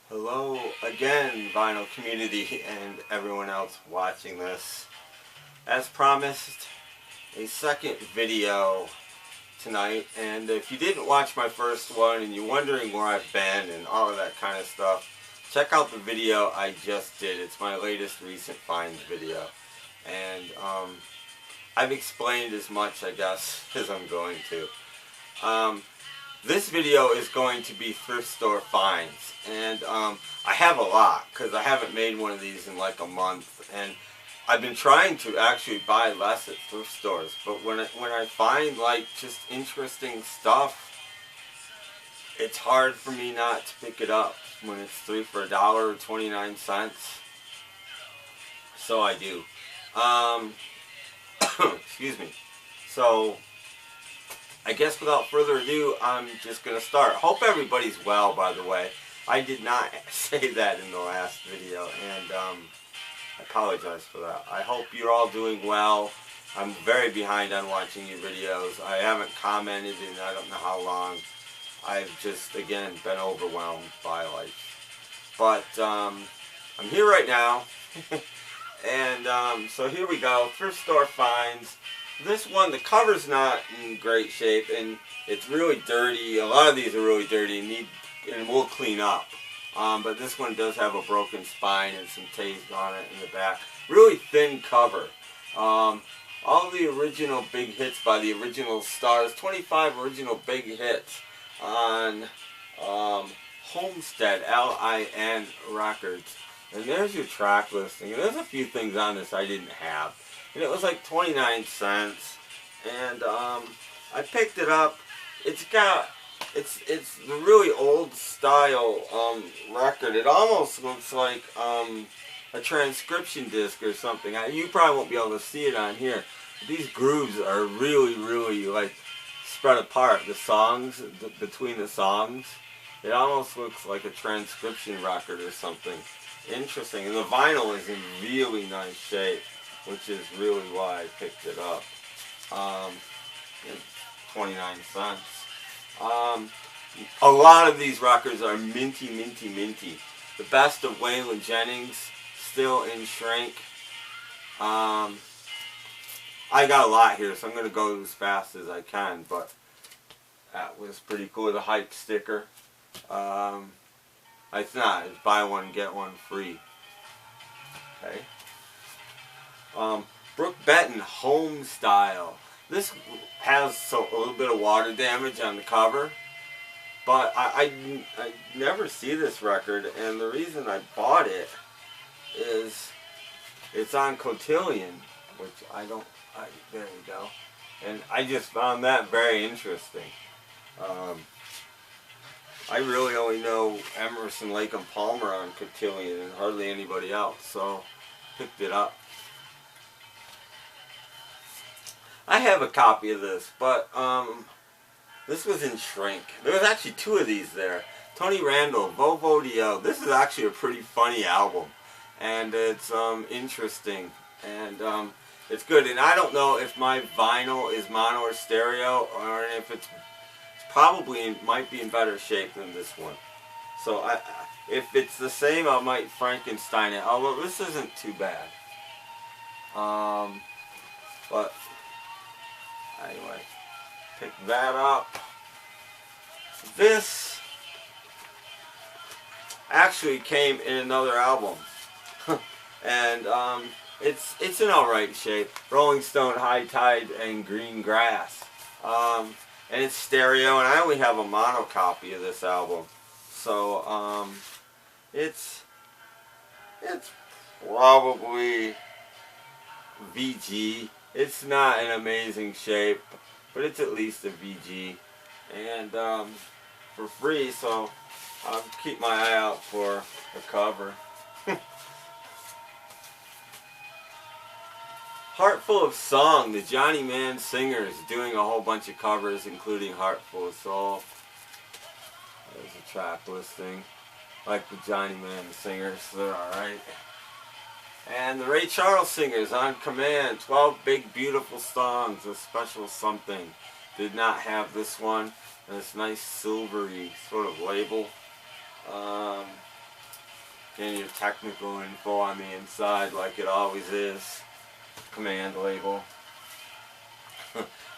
Hello again, vinyl community and everyone else watching this. As promised, a second video tonight, and if you didn't watch my first one and you're wondering where I've been and all of that kind of stuff, check out the video I just did. It's my latest recent finds video, and I've explained as much, I guess, as I'm going to. This video is going to be thrift store finds, and I have a lot because I haven't made one of these in like a month, and I've been trying to actually buy less at thrift stores, but when I find like just interesting stuff, it's hard for me not to pick it up when it's 3 for $1.29. So I do. Excuse me. So I guess without further ado, I'm just going to start. Hope everybody's well, by the way. I did not say that in the last video, and I apologize for that. I hope you're all doing well. I'm very behind on watching your videos. I haven't commented in I don't know how long. I've just, again, been overwhelmed by life. But I'm here right now. And so here we go. Thrift store finds. This one, the cover's not in great shape, and it's really dirty. A lot of these are really dirty and will clean up. But this one does have a broken spine and some tape on it in the back. Really thin cover. All the original big hits by the original stars. 25 original big hits on Homestead, L-I-N Records. And there's your track listing. And there's a few things on this I didn't have. And it was like 29 cents. And I picked it up. It's the really old style record. It almost looks like a transcription disc or something. You probably won't be able to see it on here. These grooves are really like spread apart. The songs, between the songs, it almost looks like a transcription record or something. Interesting. And the vinyl is in really nice shape, which is really why I picked it up. 29 cents. A lot of these records are minty. The best of Waylon Jennings, still in shrink. I got a lot here, so I'm going to go as fast as I can, but that was pretty cool. The hype sticker. It's not. It's buy one, get one free. Okay. Brooke Benton, Home Style. This has a little bit of water damage on the cover, but I never see this record, and the reason I bought it is it's on Cotillion, which there you go, and I just found that very interesting. I really only know Emerson, Lake and Palmer on Cotillion and hardly anybody else, so picked it up. I have a copy of this, but this was in shrink. There was actually two of these there. Tony Randall, Vovo Dio. This is actually a pretty funny album, and it's interesting, and it's good. And I don't know if my vinyl is mono or stereo, or if it's probably might be in better shape than this one. So if it's the same, I might Frankenstein it. Although this isn't too bad. But anyway, pick that up. This actually came in another album, and it's in alright shape. Rolling Stone, High Tide, and Green Grass. And it's stereo, and I only have a mono copy of this album, so it's probably VG. It's not in amazing shape, but it's at least a VG, and for free, so I'll keep my eye out for the cover. Heart Full of Song, the Johnny Mann Singers, doing a whole bunch of covers, including Heart Full of Soul. There's a track listing. Like the Johnny Mann Singers, they're alright. And the Ray Charles Singers, On Command, 12 Big Beautiful Songs, a special something. Did not have this one. And this nice silvery sort of label. Getting your technical info on the inside like it always is. Command label.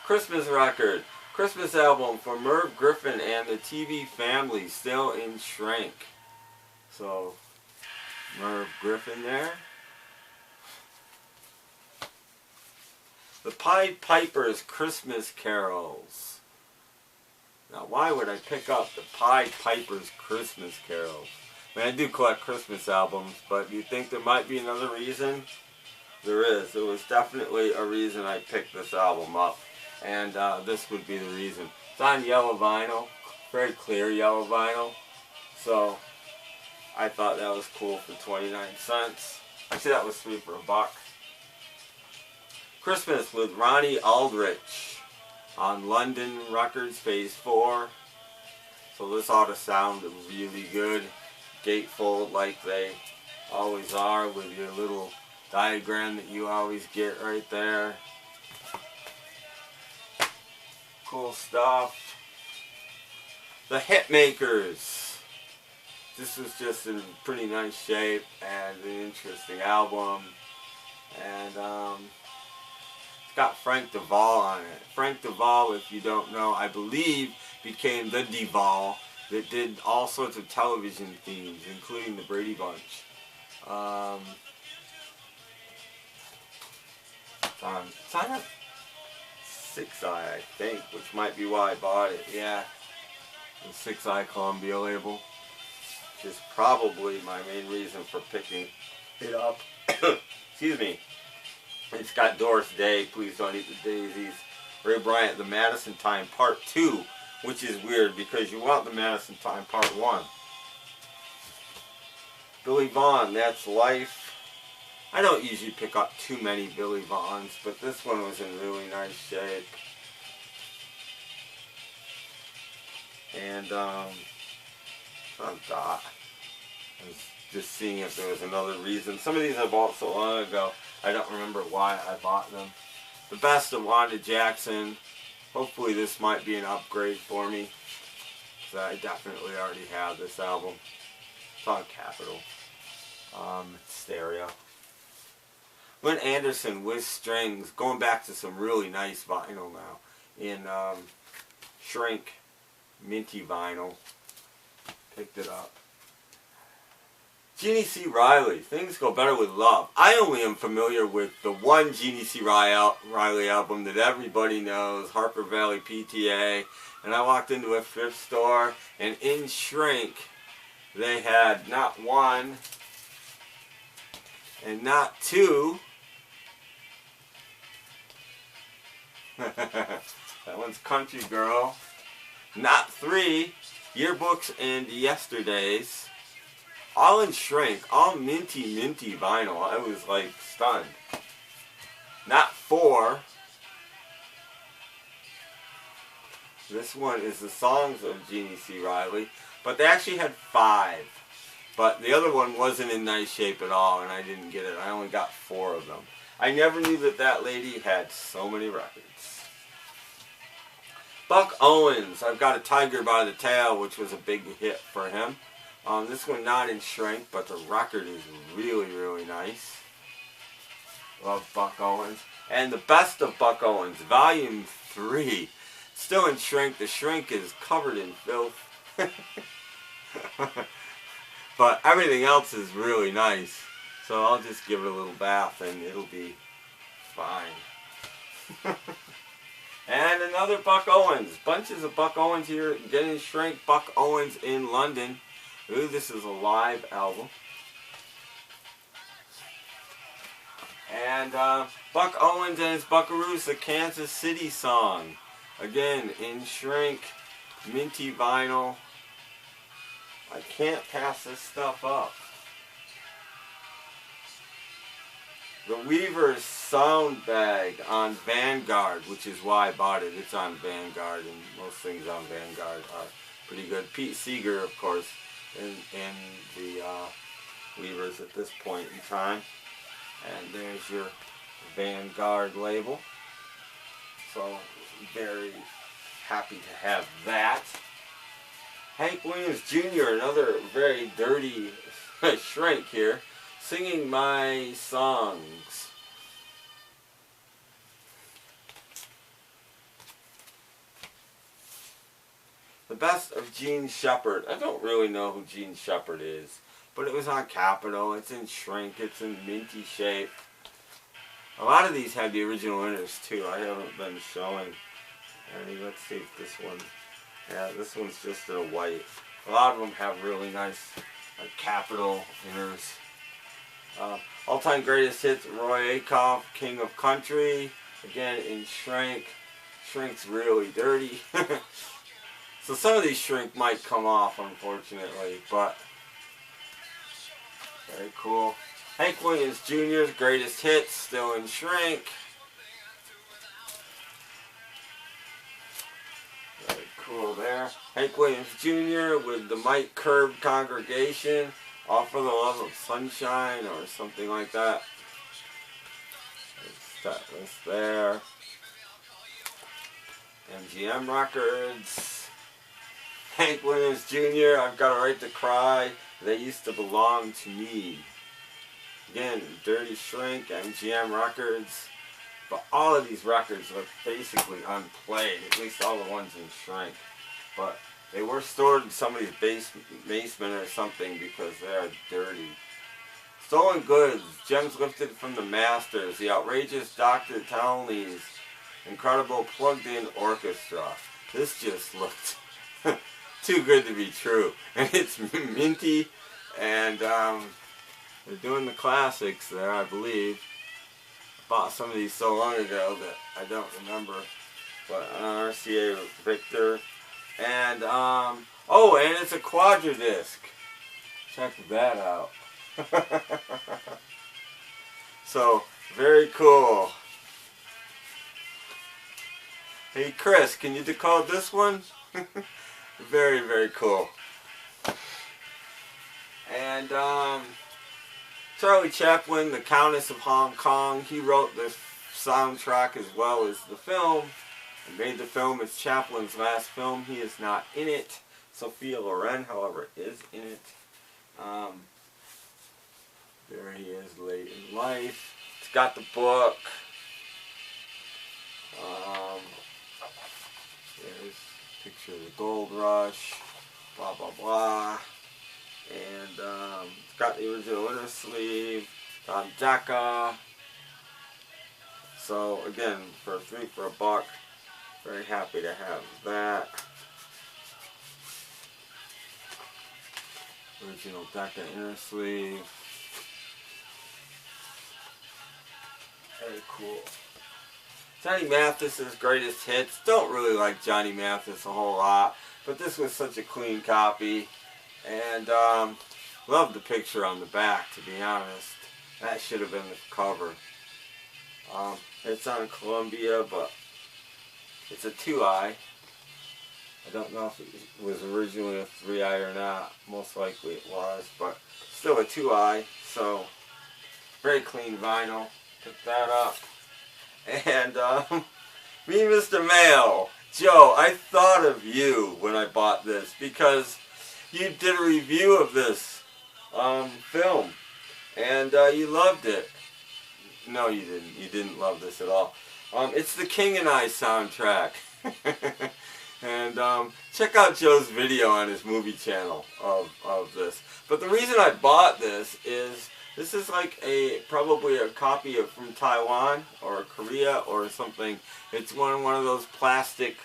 Christmas record. Christmas album for Merv Griffin and the TV Family, still in shrink. So, Merv Griffin there. The Pied Piper's Christmas Carols. Now, why would I pick up the Pied Piper's Christmas Carols? I mean, I do collect Christmas albums, but you think there might be another reason? There is. There was definitely a reason I picked this album up, and this would be the reason. It's on yellow vinyl, very clear yellow vinyl, so I thought that was cool for 29 cents. Actually, that was 3 for $1. Christmas with Ronnie Aldrich on London Records, Phase 4. So this ought to sound really good. Gatefold like they always are, with your little diagram that you always get right there. Cool stuff. The Hitmakers. This was just in pretty nice shape and an interesting album. And it's got Frank Duvall on it. Frank Duvall, if you don't know, I believe became the Duvall that did all sorts of television themes, including the Brady Bunch. It's on a 6-eye, I think, which might be why I bought it. Yeah, the 6-eye Columbia label, which is probably my main reason for picking it up. Excuse me. It's got Doris Day, Please Don't Eat the Daisies. Ray Bryant, The Madison Time Part 2. Which is weird because you want the Madison Time Part 1. Billy Vaughn, That's Life. I don't usually pick up too many Billy Vaughns, but this one was in really nice shape. And on Dot. I was just seeing if there was another reason. Some of these I bought so long ago, I don't remember why I bought them. The Best of Wanda Jackson. Hopefully this might be an upgrade for me, because I definitely already have this album. It's on Capitol. Stereo. Lynn Anderson with Strings, going back to some really nice vinyl now, in shrink, minty vinyl. Picked it up. Jeannie C. Riley, Things Go Better With Love. I only am familiar with the one Jeannie C. Riley album that everybody knows, Harper Valley PTA. And I walked into a thrift store, and in shrink, they had not one, and not two. That one's Country Girl. Not 3, Yearbooks and Yesterdays. All in shrink, all minty vinyl. I was like stunned. Not 4. This one is the songs of Jeannie C. Riley, but they actually had 5. But the other one wasn't in nice shape at all, and I didn't get it. I only got 4 of them. I never knew that that lady had so many records. Buck Owens, I've Got a Tiger by the Tail, which was a big hit for him. This one not in shrink, but the record is really nice. Love Buck Owens. And the Best of Buck Owens, Volume 3. Still in shrink. The shrink is covered in filth. But everything else is really nice. So I'll just give it a little bath and it'll be fine. And another Buck Owens. Bunches of Buck Owens here. Getting in shrink. Buck Owens in London. Ooh, this is a live album. And Buck Owens and his Buckaroos, the Kansas City song. Again, in shrink, minty vinyl. I can't pass this stuff up. The Weaver's Sound Bag on Vanguard, which is why I bought it. It's on Vanguard, and most things on Vanguard are pretty good. Pete Seeger, of course, in the Weavers at this point in time. And there's your Vanguard label. So, very happy to have that. Hank Williams Jr., another very dirty Shrink here, singing my songs. The Best of Gene Shepard. I don't really know who Gene Shepard is, but it was on Capitol. It's in shrink. It's in minty shape. A lot of these had the original winners too. I haven't been showing any. Let's see if this one. Yeah, this one's just in a white. A lot of them have really nice Capitol winners. All-time greatest hits: Roy Acuff, King of Country. Again in shrink. Shrink's really dirty. So some of these shrink might come off, unfortunately, but very cool. Hank Williams Jr.'s greatest hits, still in shrink. Very cool there. Hank Williams Jr. with the Mike Curb Congregation, All for the Love of Sunshine, or something like that. That list there. MGM Records. Hank Williams Jr., I've Got a Right to Cry, They Used to Belong to Me. Again, dirty shrink, MGM Records. But all of these records are basically unplayed, at least all the ones in shrink. But they were stored in somebody's basement or something because they are dirty. Stolen Goods, Gems Lifted from the Masters, The Outrageous Dr. Townley's Incredible Plugged-In Orchestra. This just looked too good to be true. And it's minty, and they're doing the classics there, I believe. I bought some of these so long ago that I don't remember. But RCA Victor. And, oh, and it's a quadradisc. Check that out. So, very cool. Hey Chris, can you decode this one? Very, very cool. And Charlie Chaplin, The Countess of Hong Kong, he wrote this soundtrack as well as the film. He made the film. It's Chaplin's last film. He is not in it. Sophia Loren, however, is in it. There he is late in life. It's got the book. There's a picture of the gold rush. Blah, blah, blah. And it's got the original inner sleeve. Don Decca. So, again, for 3 for $1. Very happy to have that. Original Decca inner sleeve. Very cool. Johnny Mathis's greatest hits. Don't really like Johnny Mathis a whole lot, but this was such a clean copy. And love the picture on the back, to be honest. That should have been the cover. It's on Columbia, but it's a 2-eye. I don't know if it was originally a 3-eye or not. Most likely it was, but still a 2-eye. So, very clean vinyl. Pick that up. And, me, Mr. Mail. Joe, I thought of you when I bought this because you did a review of this film. And you loved it. No, you didn't. You didn't love this at all. It's the King and I soundtrack. And check out Joe's video on his movie channel of this. But the reason I bought this is like probably a copy of from Taiwan or Korea or something. It's one of those plastic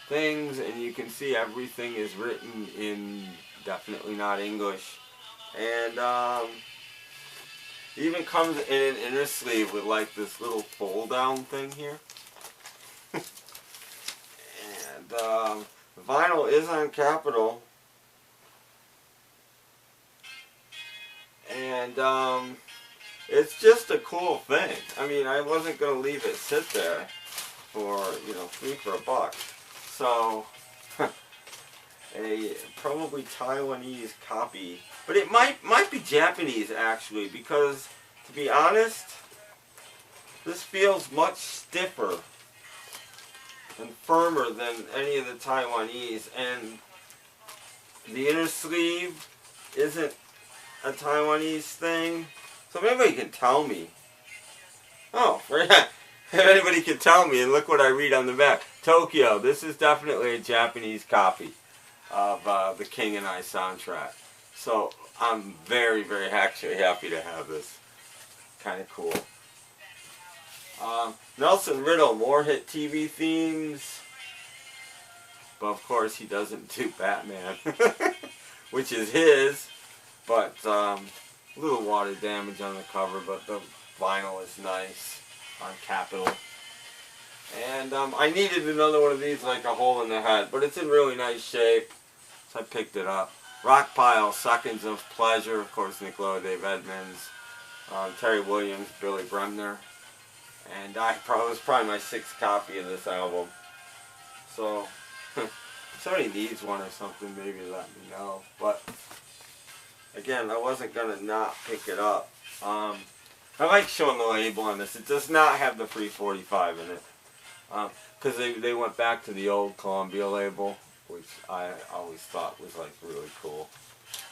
things, and you can see everything is written in definitely not English. And it even comes in an inner sleeve with like this little fold down thing here. And the vinyl is on Capitol. And it's just a cool thing. I mean, I wasn't going to leave it sit there for, 3 for $1. So, a probably Taiwanese copy. But it might be Japanese, actually, because, to be honest, this feels much stiffer and firmer than any of the Taiwanese. And the inner sleeve isn't a Taiwanese thing. So if anybody can tell me. Oh, if anybody can tell me, and look what I read on the back. Tokyo. This is definitely a Japanese copy of the King and I soundtrack. So I'm very, very actually happy to have this. Kind of cool. Nelson Riddle, more hit TV themes. But of course he doesn't do Batman, which is his. But a little water damage on the cover, but the vinyl is nice on Capitol. And I needed another one of these, like a hole in the head, but it's in really nice shape, so I picked it up. Rockpile, Seconds of Pleasure, of course, Nick Lowe, Dave Edmunds, Terry Williams, Billy Bremner, and was probably my 6th copy of this album. So, if somebody needs one or something, maybe let me know. But again, I wasn't gonna not pick it up. I like showing the label on this. It does not have the free 45 in it. Because they went back to the old Columbia label, which I always thought was like really cool.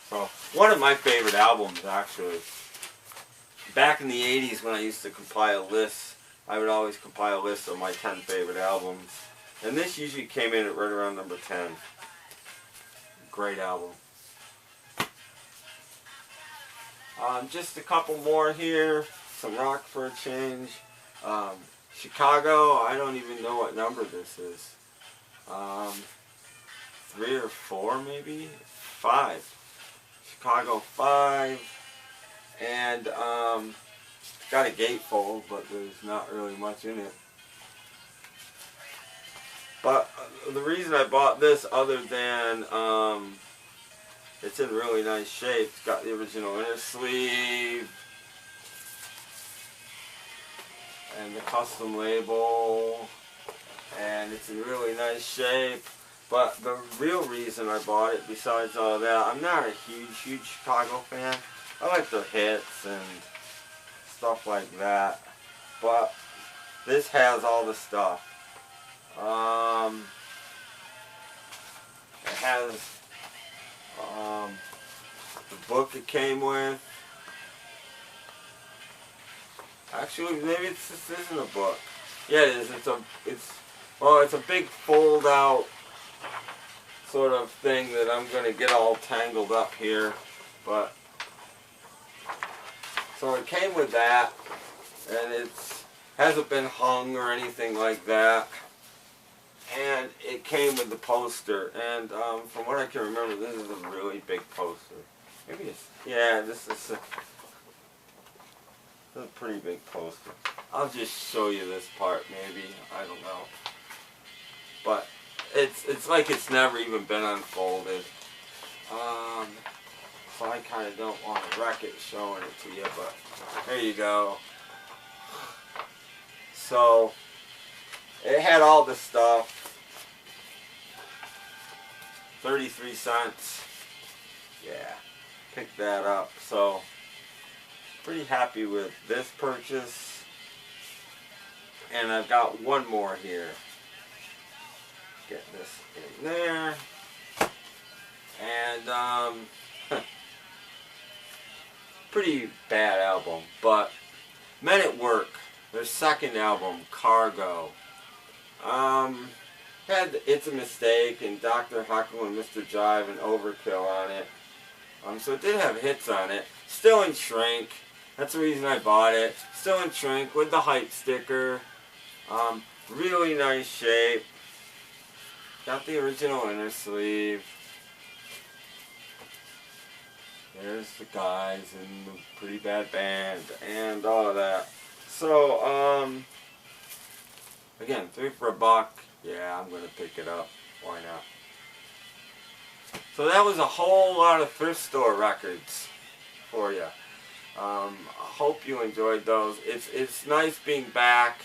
So one of my favorite albums, actually, back in the 80s when I used to compile lists, I would always compile lists of my 10 favorite albums, and this usually came in at right around number 10. Great album. Just a couple more here, some rock for a change. Chicago, I don't even know what number this is. 3 or 4 maybe? 5. Chicago 5. And got a gatefold, but there's not really much in it. But the reason I bought this, other than it's in really nice shape, it's got the original inner sleeve, and the custom label, and it's in really nice shape. But the real reason I bought it, besides all that, I'm not a huge Chicago fan. I like their hits and stuff like that, but this has all the stuff. It has the book it came with. Actually, maybe this isn't a book. Yeah, it is. It's a big fold-out sort of thing that I'm gonna get all tangled up here. But so it came with that, and it hasn't been hung or anything like that. And it came with the poster, and from what I can remember, this is a really big poster. Maybe it's, yeah, this is a pretty big poster. I'll just show you this part, maybe. I don't know. But it's like it's never even been unfolded. So I kind of don't want to wreck it showing it to you, but there you go. So it had all the stuff. 33 cents. Yeah, picked that up. So pretty happy with this purchase. And I've got one more here. Get this in there. And pretty bad album, but Men at Work, their second album, Cargo. Had It's a Mistake and Dr. Huckle and Mr. Jive and Overkill on it. So it did have hits on it. Still in shrink. That's the reason I bought it. Still in shrink with the hype sticker. Really nice shape. Got the original inner sleeve. There's the guys in the Pretty Bad Band and all of that. So, again, 3 for $1. Yeah, I'm going to pick it up. Why not? So that was a whole lot of thrift store records for you. I hope you enjoyed those. It's nice being back.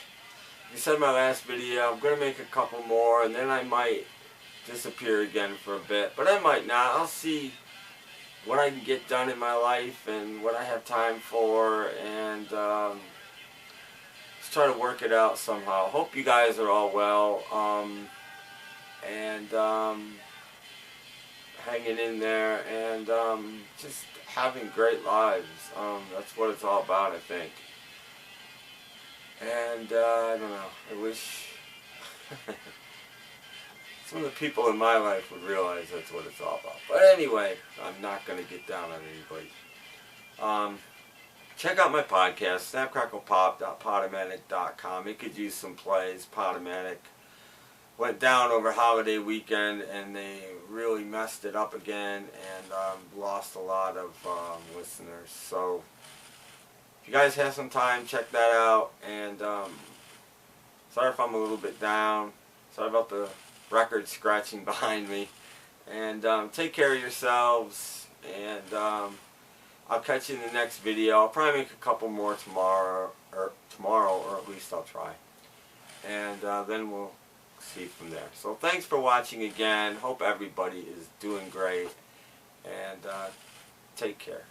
Like I said in my last video, I'm going to make a couple more, and then I might disappear again for a bit. But I might not. I'll see what I can get done in my life and what I have time for, and just try to work it out somehow. Hope you guys are all well, and hanging in there, and just having great lives. That's what it's all about, I think. And I don't know, I wish some of the people in my life would realize that's what it's all about. But anyway, I'm not going to get down on anybody. Check out my podcast, snapcracklepop.podomatic.com. It could use some plays. Podomatic went down over holiday weekend, and they really messed it up again, and lost a lot of listeners. So if you guys have some time, check that out. And sorry if I'm a little bit down. Sorry about the record scratching behind me. And take care of yourselves. And I'll catch you in the next video. I'll probably make a couple more tomorrow, or at least I'll try. And then we'll see from there. So thanks for watching again. Hope everybody is doing great. And take care.